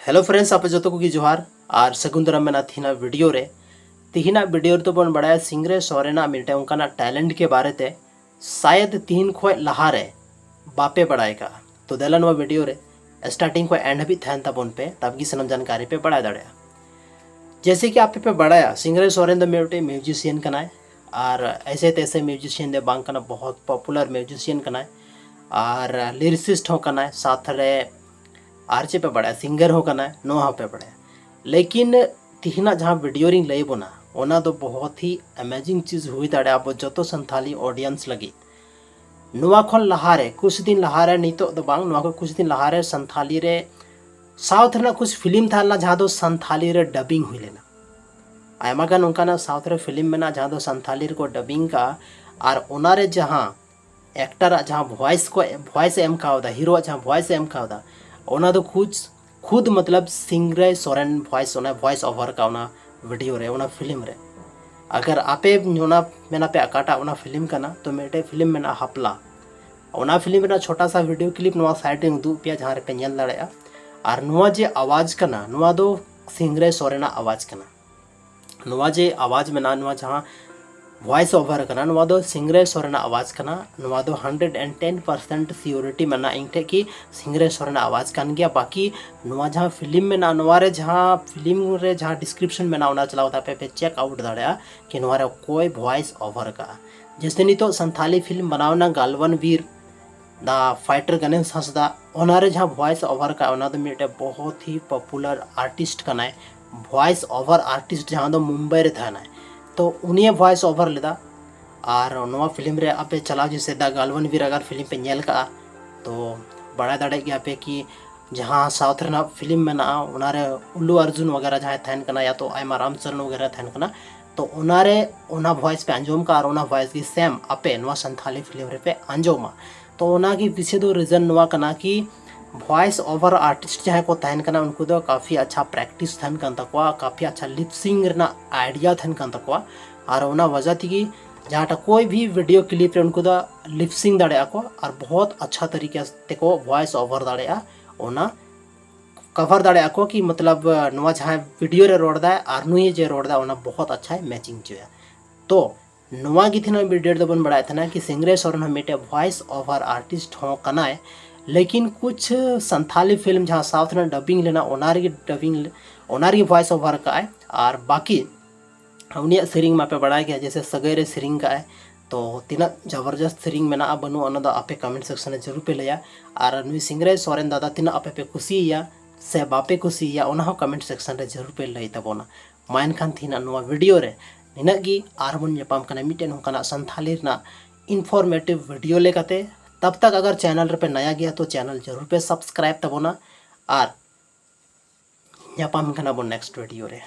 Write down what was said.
Hello friends आप जो को जोहार और सगुन दाराम मेना थीना वीडियो रे तिहिना वीडियो रे तो बन बड़ा सिंगरे सोरेना मिटे उनका टैलेंट के बारे ते शायद तीन खोय लहारे बापे बड़ाएगा तो देलन वो वीडियो रे स्टार्टिंग को एंड भी थैन तबन पे तब की सनम जानकारी पे बढ़ा दड़े। जैसे कि आप पे बढ़ाया सिंगरे सोरेन द मेटे म्यूजिशियन कनाए और ऐसे तैसे म्यूजिशियन दे बांग कना बहुत पॉपुलर म्यूजिशियन कनाए और लिरिसिस्ट हो कनाए साथ रे आरचे पे बड़ा सिंगर हो कना नो हाँ पे बड़ा लेकिन तिहना जहाँ वीडियो रिंग लई बोना ओना तो बहुत ही अमेजिंग चीज़ हुई दाड़े अब जो तो संथाली ऑडियंस लगी नुआ खन लहारे कुछ दिन लहारे नितो तो बांग नुआ को कुछ दिन लहारे संथाली रे साउथ रे कुछ फिल्म था ना जहाँ दो संथाली रे डबिंग हुई लेना आयमा गान उनका ना साउथ रे फिल्म में ना जहाँ दो संथाली रे को डबिंग का और ओनारे जहाँ एक्टर जहाँ वॉइस एम खावदा हीरो जहाँ वॉइस एम खावदा ओना तो खुद मतलब सिंगरे सोरेन वॉइस ओवर का ओना वीडियो रे ओना फिल्म रे अगर आपे ओना मेना पे अकाटा ओना फिल्म का ना तो मेटे फिल्म में ना हपला ओना फिल्म में छोटा सा वीडियो क्लिप नवा साइड में दू पे जहाँ पे नेल दाड़ेया और नुआ जे आवाज कना नुआ दो सिंगरे सोरेना आवाज कना नुआ जे आवाज में ना नुआ जहाँ वॉइस ओवर कना नुआ दो सिंगरे सोरेना आवाज कना नुआ दो 110% सियोरिटी में ना इंटे कि सिंगरे सोरेना आवाज कान गया बाकी नुआ जहाँ फिल्म में ना नुआ रे जहाँ फिल्म रे जहाँ डिस्क्रिप्शन में ना उना चलाओ पे चेक आउट दाड़ेया कि नुआ रे कोई वॉइस ओवर का जैसे नहीं तो संथाली फिल्म बनावना गालवन वीर दा फाइटर गणेश हंसदा ओनारे जहाँ वॉइस ओवर का ओना तो मेटे बहुत ही पॉपुलर आर्टिस्ट कना वॉइस ओवर आर्टिस्ट जहाँ दो मुंबई रे था तो उन्हें वॉइस ओवर लेदा और नवा फिल्म रे आपे चलाओ जैसे दा गालवन वीर अगर फिल्म पे नेल का तो बड़ा दाड़े गया पे कि जहाँ साउथ रे फिल्म में ना उनारे उल्लू अर्जुन वगैरह जहाँ थैन कना या तो आयमा रामचरण वगैरह थैन कना तो उनारे उना वॉइस पे अंजोम का और उना वॉइस की सेम आपे नवा संथाली फिल्म रे पे अंजोमा तो उना की पीछे दो रीजन नवा कना कि वॉइस ओवर आर्टिस्ट जहाँ को तहन करना उनको तो काफ़ी अच्छा प्रैक्टिस थन कर तकवा काफ़ी अच्छा लिपसिंग ना आइडिया थन कर तकवा और उना वजह थी कि जहाँ कोई भी वीडियो क्लिप रे उनको तो लिपसिंग दाड़े को और बहुत अच्छा तरीके से को वॉइस ओवर दाड़े उना कवर दाड़े को कि मतलब नुआ जहाँ वीडियो रे रोड़ा और नुई जे रोड़ा उना बहुत अच्छा है मैचिंग जो तो नुआ की थी ना वीडियो तो बन बढ़ाया था कि सिंगरे सोरेन मेटे वॉइस ओवर आर्टिस्ट हो कना है लेकिन कुछ संथाली फिल्म जहाँ साउथ में डबिंग लेना ओनार वॉइस ओवर का है और बाकी उनिया सेरिंग में पे बढ़ाया गया जैसे सगैरे सेरिंग का है तो तीना जबरदस्त सेरिंग में ना बनू अना आपे कमेंट सेक्शन में जरूर पे लिया और नुई सिंगरे सोरेन दादा तीना आपे पे खुशी से बापे खुशी ओना कमेंट सेक्शन में जरूर पे लई तबोना मायन खान थीना नुआ वीडियो रे निनागी आर बन ᱧᱟᱯᱟᱢ ᱠᱟᱱᱟ मिटेन होकाना संथाली ना इन्फॉर्मेटिव वीडियो लेकाते तब तक अगर चैनल पे नया गया तो चैनल जरूर पे सब्सक्राइब तबोना और ᱧᱟᱯᱟᱢ ᱠᱟᱱᱟ ᱵᱚᱱ नेक्स्ट वीडियो रे।